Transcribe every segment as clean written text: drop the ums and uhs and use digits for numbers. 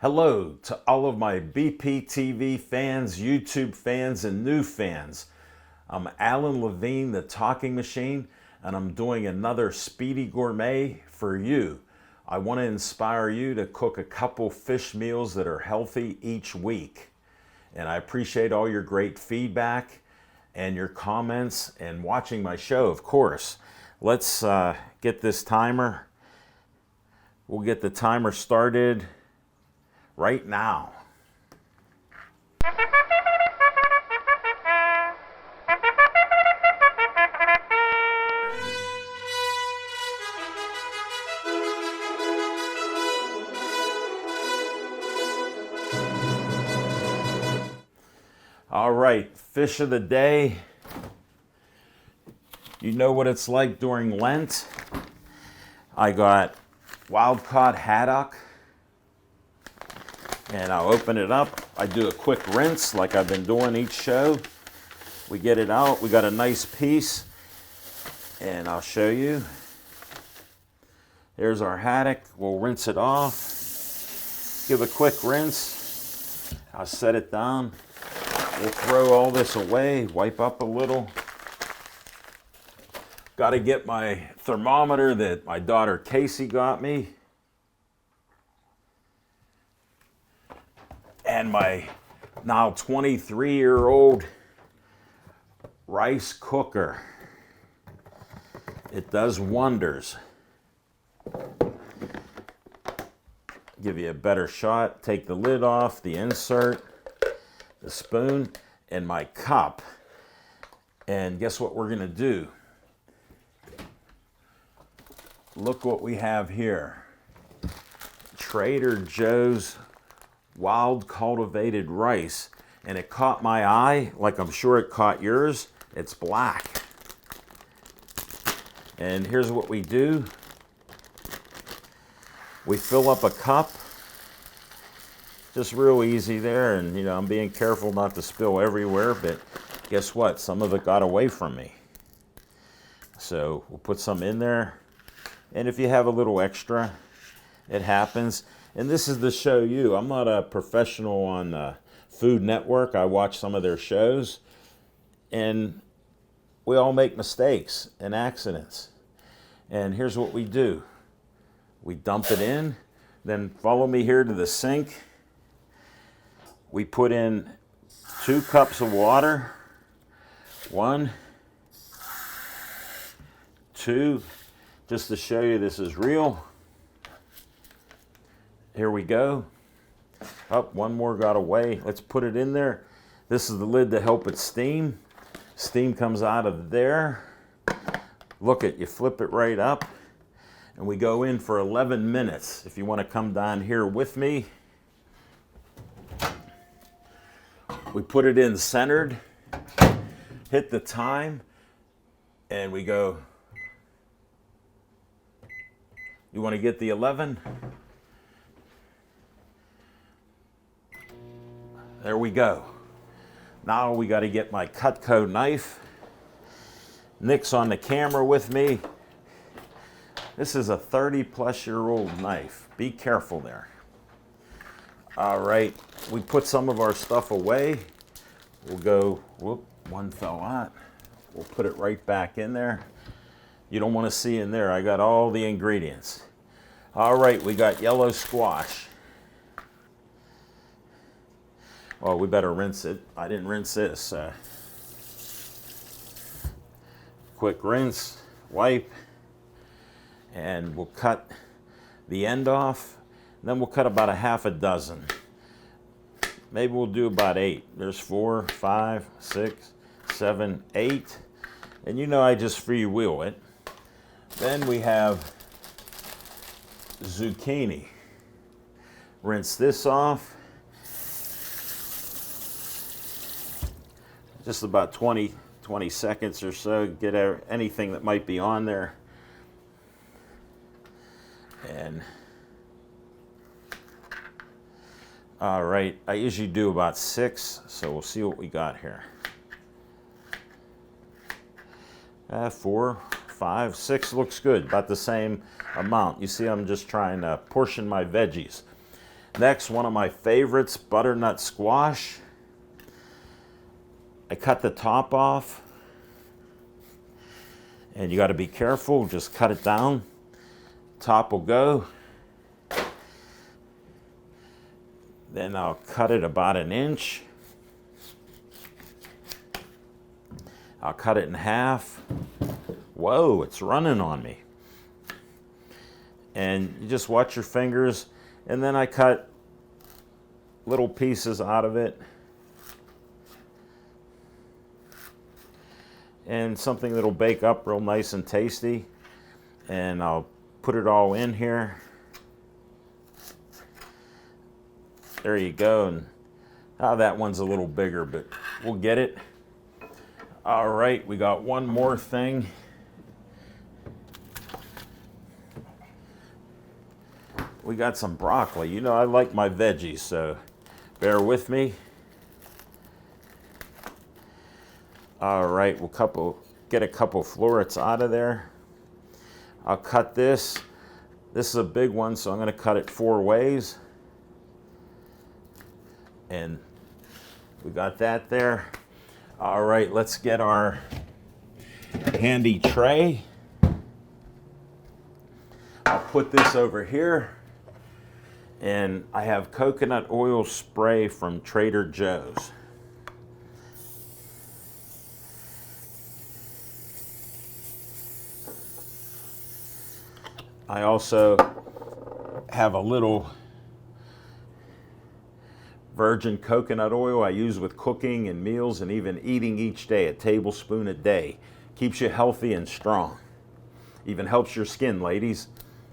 Hello to all of my BPTV fans, YouTube fans, and new fans. I'm Alan Levine, the Talking Machine, and I'm doing another Speedy Gourmet for you. I want to inspire you to cook a couple fish meals that are healthy each week. And I appreciate all your great feedback and your comments and watching my show, of course. Let's get this timer. We'll get the timer started right now. All right, fish of the day. You know what it's like during Lent. I got wild-caught haddock, and I'll open it up. I do a quick rinse like I've been doing each show. We get it out. We got a nice piece, and I'll show you. There's our haddock. We'll rinse it off. Give a quick rinse. I'll set it down. We'll throw all this away, wipe up a little. Got to get my thermometer that my daughter Casey got me. And my now 23-year-old rice cooker. It does wonders. Give you a better shot. Take the lid off, the insert, the spoon, and my cup. And guess what we're gonna do? Look what we have here. Trader Joe's wild cultivated rice. And it caught my eye, like I'm sure it caught yours. It's black. And here's what we do. We fill up a cup. Just real easy there, and I'm being careful not to spill everywhere, but guess what? Some of it got away from me. So we'll put some in there, and if you have a little extra, it happens. And this is to show you, I'm not a professional on Food Network. I watch some of their shows, and we all make mistakes and accidents. And here's what we do. We dump it in, then follow me here to the sink. We put in 2 cups of water. 1, 2, just to show you this is real. Here we go. Oh, one more got away. Let's put it in there. This is the lid to help it steam. Steam comes out of there. Look it, you flip it right up. And we go in for 11 minutes. If you want to come down here with me. We put it in centered, hit the time, and we go. You want to get the 11? There we go. Now we got to get my Cutco knife. Nick's on the camera with me. This is a 30-plus-year-old knife. Be careful there. All right, we put some of our stuff away. We'll go, whoop, one fell out. We'll put it right back in there. You don't want to see in there. I got all the ingredients. All right, we got yellow squash. Well, we better rinse it. I didn't rinse this. Quick rinse, wipe, and we'll cut the end off. Then we'll cut about a half a dozen. Maybe we'll do about 8. There's 4, 5, 6, 7, 8. And I just freewheel it. Then we have zucchini. Rinse this off. Just about 20 seconds or so. Get anything that might be on there. And all right, I usually do about 6, so we'll see what we got here. 4, 5, 6 looks good, about the same amount. You see, I'm just trying to portion my veggies. Next, one of my favorites, butternut squash. I cut the top off, and you got to be careful, just cut it down. Top will go. Then I'll cut it about 1 inch. I'll cut it in half. Whoa, it's running on me. And you just watch your fingers, and then I cut little pieces out of it. And something that'll bake up real nice and tasty. And I'll put it all in here. There you go. And that one's a little bigger, but we'll get it. All right, we got one more thing. We got some broccoli. You know, I like my veggies, so bear with me. All right, we'll get a couple florets out of there. I'll cut this. This is a big one, so I'm going to cut it 4 ways. And we got that there. All right, let's get our handy tray. I'll put this over here. And I have coconut oil spray from Trader Joe's. I also have a little virgin coconut oil I use with cooking and meals and even eating each day, a tablespoon a day. Keeps you healthy and strong. Even helps your skin, ladies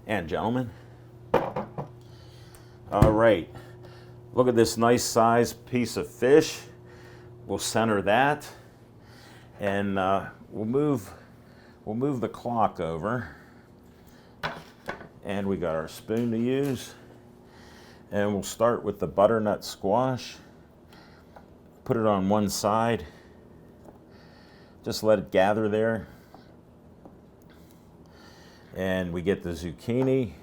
and gentlemen. All right, look at this nice sized piece of fish. We'll center that, and we'll move the clock over. And we got our spoon to use. And we'll start with the butternut squash. Put it on one side. Just let it gather there. And we get the zucchini.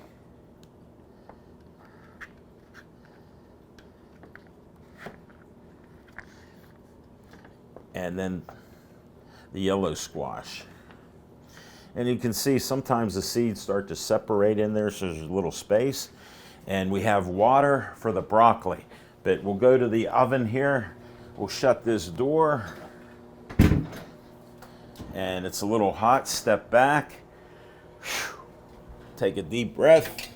And then the yellow squash. And you can see sometimes the seeds start to separate in there, so there's a little space. And we have water for the broccoli. But we'll go to the oven here. We'll shut this door. And it's a little hot. Step back. Take a deep breath.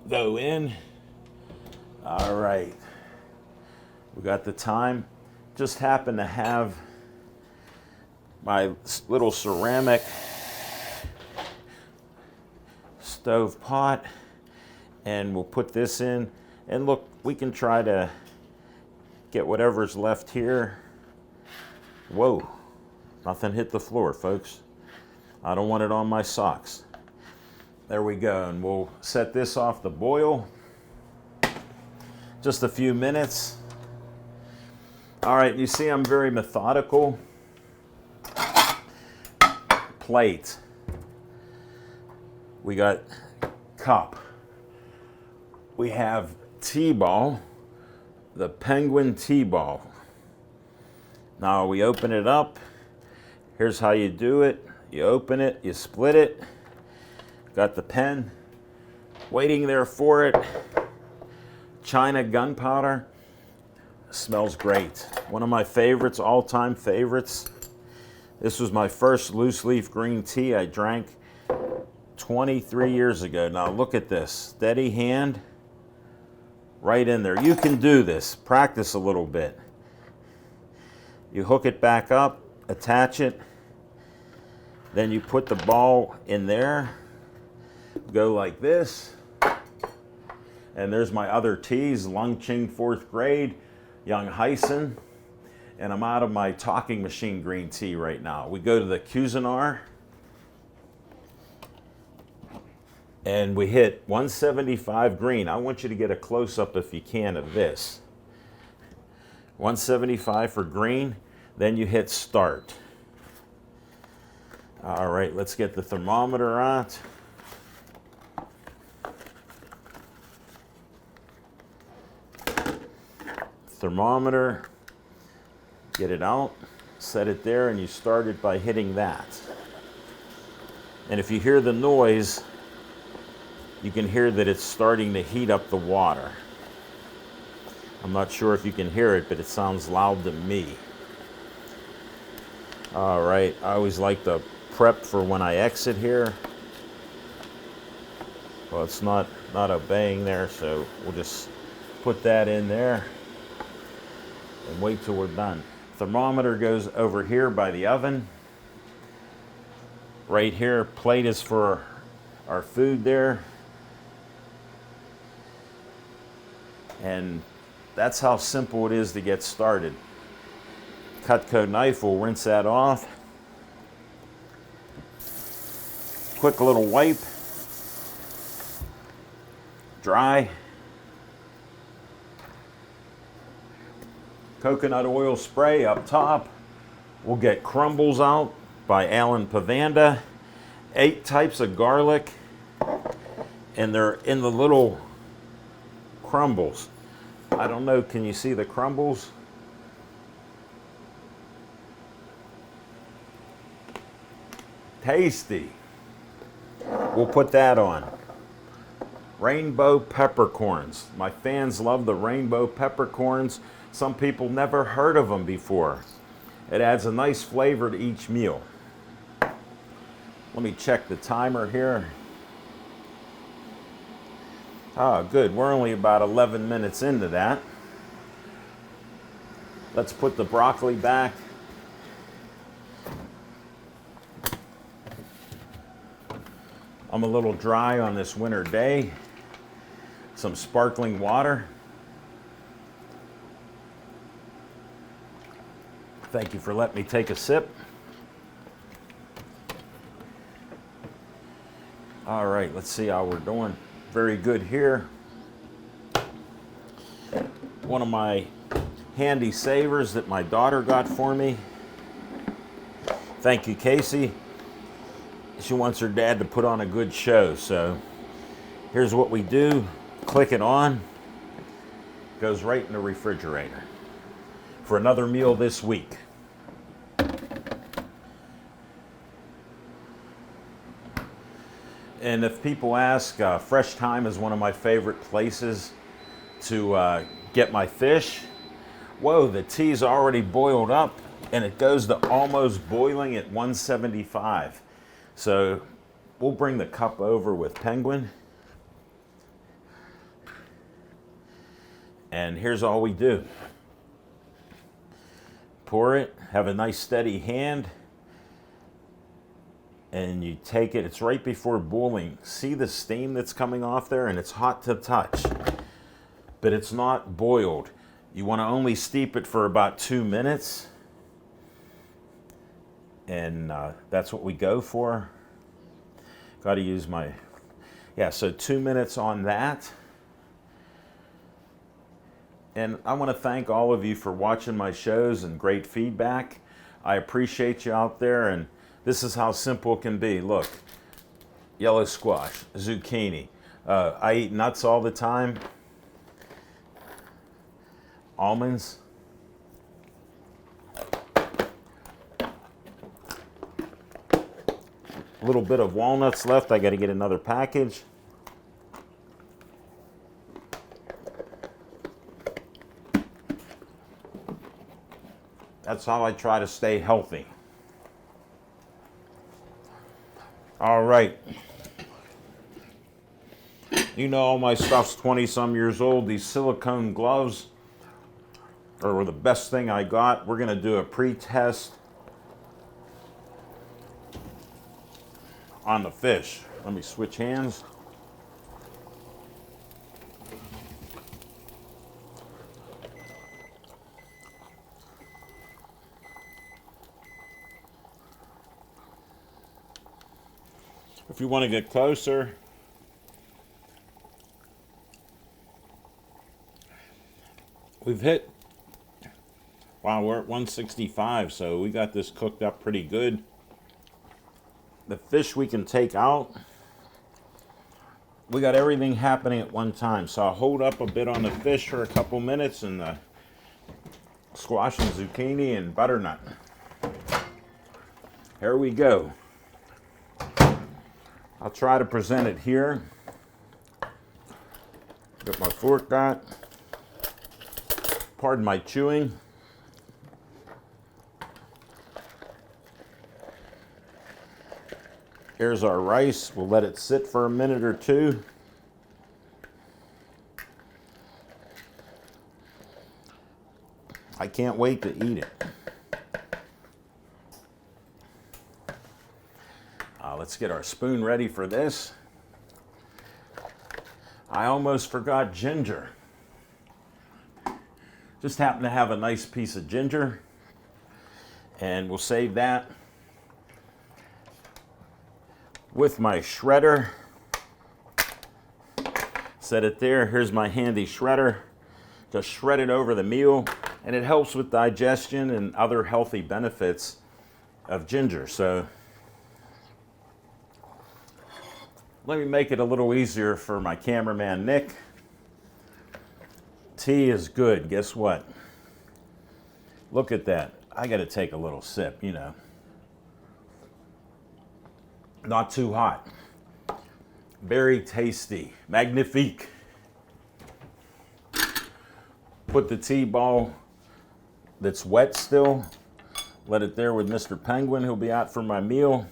Go in. All right. We got the time. Just happen to have my little ceramic stove pot, and we'll put this in. And look, we can try to get whatever's left here. Whoa, nothing hit the floor, folks. I don't want it on my socks. There we go, and we'll set this off to boil. Just a few minutes. All right, you see I'm very methodical. Plate. We got cup. We have T-ball, the Penguin T-ball. Now we open it up. Here's how you do it. You open it, you split it. Got the pen waiting there for it. China gunpowder. Smells great. One of my favorites, all-time favorites. This was my first loose leaf green tea I drank 23 years ago. Now look at this. Steady hand. Right in there. You can do this. Practice a little bit. You hook it back up, attach it. Then you put the ball in there. Go like this. And there's my other teas. Lung Ching 4th grade. Young Hyson, and I'm out of my talking machine green tea right now. We go to the Cuisinart, and we hit 175 green. I want you to get a close-up if you can of this. 175 for green, then you hit start. All right, let's get the thermometer out. thermometer, get it out, set it there, and you start it by hitting that. And if you hear the noise, you can hear that it's starting to heat up the water. I'm not sure if you can hear it, but it sounds loud to me. All right, I always like to prep for when I exit here. Well, it's not obeying there, so we'll just put that in there and wait till we're done. Thermometer goes over here by the oven. Right here, plate is for our food there. And that's how simple it is to get started. Cutco knife will rinse that off. Quick little wipe. Dry. Coconut oil spray up top. We'll get Crumbles out by Alan Pavanda. 8 types of garlic, and they're in the little crumbles. I don't know, can you see the crumbles? Tasty. We'll put that on. Rainbow peppercorns. My fans love the rainbow peppercorns. Some people never heard of them before. It adds a nice flavor to each meal. Let me check the timer here. Ah, good. We're only about 11 minutes into that. Let's put the broccoli back. I'm a little dry on this winter day. Some sparkling water. Thank you for letting me take a sip. All right, let's see how we're doing. Very good here. One of my handy savers that my daughter got for me. Thank you, Casey. She wants her dad to put on a good show, so here's what we do. Click it on. Goes right in the refrigerator for another meal this week. And if people ask, Fresh Thyme is one of my favorite places to get my fish. Whoa, the tea's already boiled up, and it goes to almost boiling at 175. So we'll bring the cup over with Penguin. And here's all we do. Pour it, have a nice steady hand, and you take it, it's right before boiling. See the steam that's coming off there, and it's hot to touch, but it's not boiled. You want to only steep it for about 2 minutes, and that's what we go for. Got to use my, so 2 minutes on that. And I want to thank all of you for watching my shows and great feedback. I appreciate you out there, and this is how simple it can be. Look, yellow squash, zucchini. I eat nuts all the time. Almonds. A little bit of walnuts left. I got to get another package. That's how I try to stay healthy. All right. You know all my stuff's 20-some years old. These silicone gloves are the best thing I got. We're going to do a pre-test on the fish. Let me switch hands. If you want to get closer, we've hit, wow, we're at 165, so we got this cooked up pretty good. The fish we can take out. We got everything happening at one time, so I'll hold up a bit on the fish for a couple minutes, and the squash and zucchini and butternut. Here we go. I'll try to present it here. Get my fork out. Pardon my chewing. Here's our rice. We'll let it sit for a minute or two. I can't wait to eat it. Let's get our spoon ready for this. I almost forgot ginger. Just happen to have a nice piece of ginger, and we'll save that with my shredder. Set it there. Here's my handy shredder. Just shred it over the meal, and it helps with digestion and other healthy benefits of ginger. So let me make it a little easier for my cameraman, Nick. Tea is good. Guess what? Look at that. I got to take a little sip, you know. Not too hot. Very tasty. Magnifique. Put the tea ball that's wet still. Let it there with Mr. Penguin. He'll be out for my meal.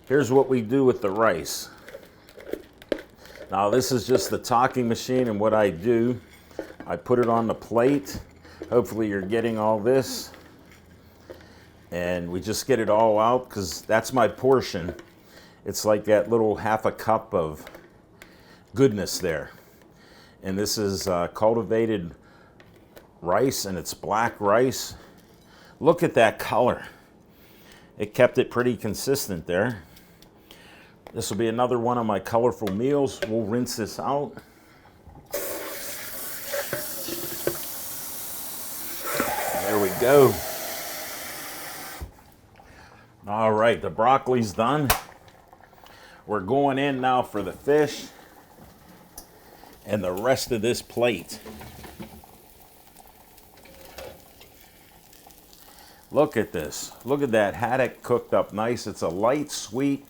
Here's what we do with the rice. Now this is just the talking machine, and what I do, I put it on the plate. Hopefully you're getting all this. And we just get it all out because that's my portion. It's like that little half a cup of goodness there. And this is cultivated rice, and it's black rice. Look at that color. It kept it pretty consistent there. This will be another one of my colorful meals. We'll rinse this out. There we go. All right, the broccoli's done. We're going in now for the fish and the rest of this plate. Look at this. Look at that haddock cooked up nice. It's a light, sweet,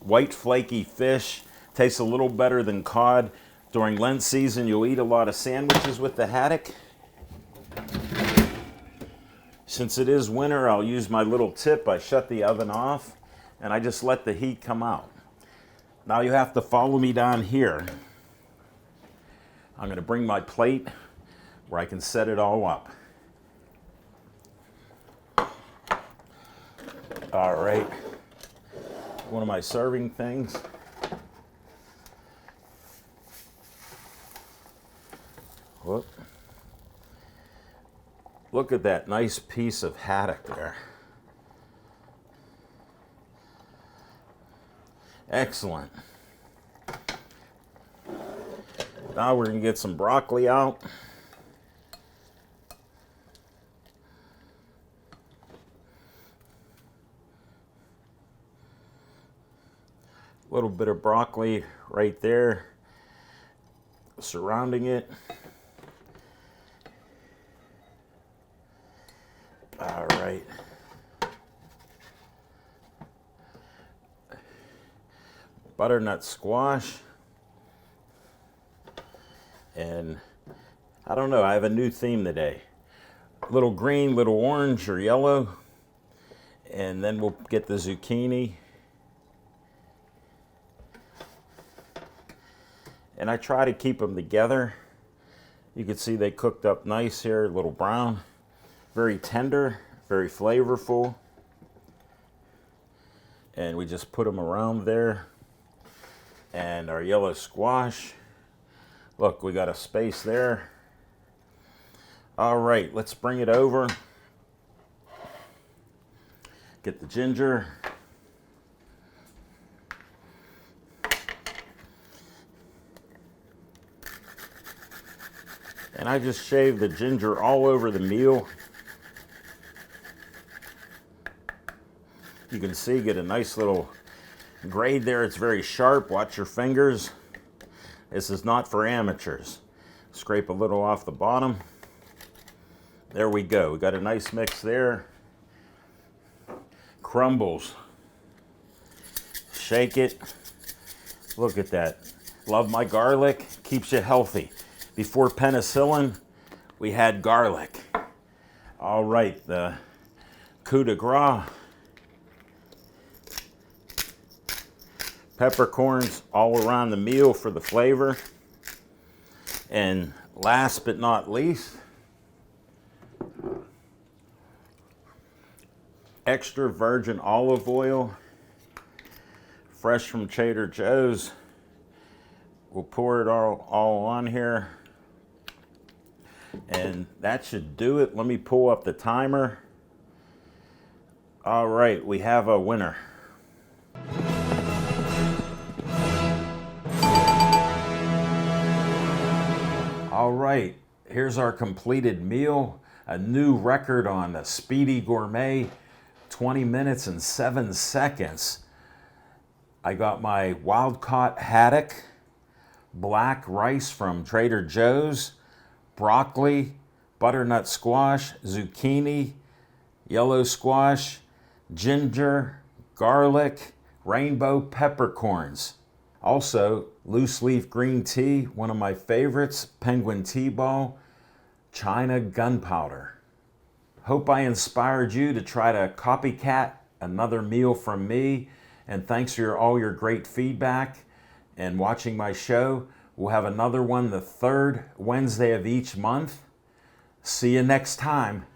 white flaky fish. Tastes a little better than cod. During Lent season, you'll eat a lot of sandwiches with the haddock. Since it is winter, I'll use my little tip. I shut the oven off and I just let the heat come out. Now you have to follow me down here. I'm going to bring my plate where I can set it all up. All right. One of my serving things. Whoop. Look at that nice piece of haddock there. Excellent. Now we're going to get some broccoli out. A little bit of broccoli right there, surrounding it. All right. Butternut squash. And I don't know, I have a new theme today. Little green, little orange or yellow. And then we'll get the zucchini. And I try to keep them together. You can see they cooked up nice here, a little brown. Very tender, very flavorful. And we just put them around there. And our yellow squash. Look, we got a space there. All right, let's bring it over. Get the ginger. And I just shaved the ginger all over the meal. You can see, get a nice little grade there. It's very sharp. Watch your fingers. This is not for amateurs. Scrape a little off the bottom. There we go. We got a nice mix there. Crumbles. Shake it. Look at that. Love my garlic. Keeps you healthy. Before penicillin, we had garlic. All right, the coup de grace. Peppercorns all around the meal for the flavor. And last but not least, extra virgin olive oil, fresh from Trader Joe's. We'll pour it all on here. And that should do it. Let me pull up the timer. All right, we have a winner. All right, here's our completed meal. A new record on the Speedy Gourmet, 20 minutes and 7 seconds. I got my wild-caught haddock, black rice from Trader Joe's, broccoli, butternut squash, zucchini, yellow squash, ginger, garlic, rainbow peppercorns. Also, loose leaf green tea, one of my favorites, penguin tea ball, China gunpowder. Hope I inspired you to try to copycat another meal from me, and thanks for all your great feedback and watching my show. We'll have another one the third Wednesday of each month. See you next time.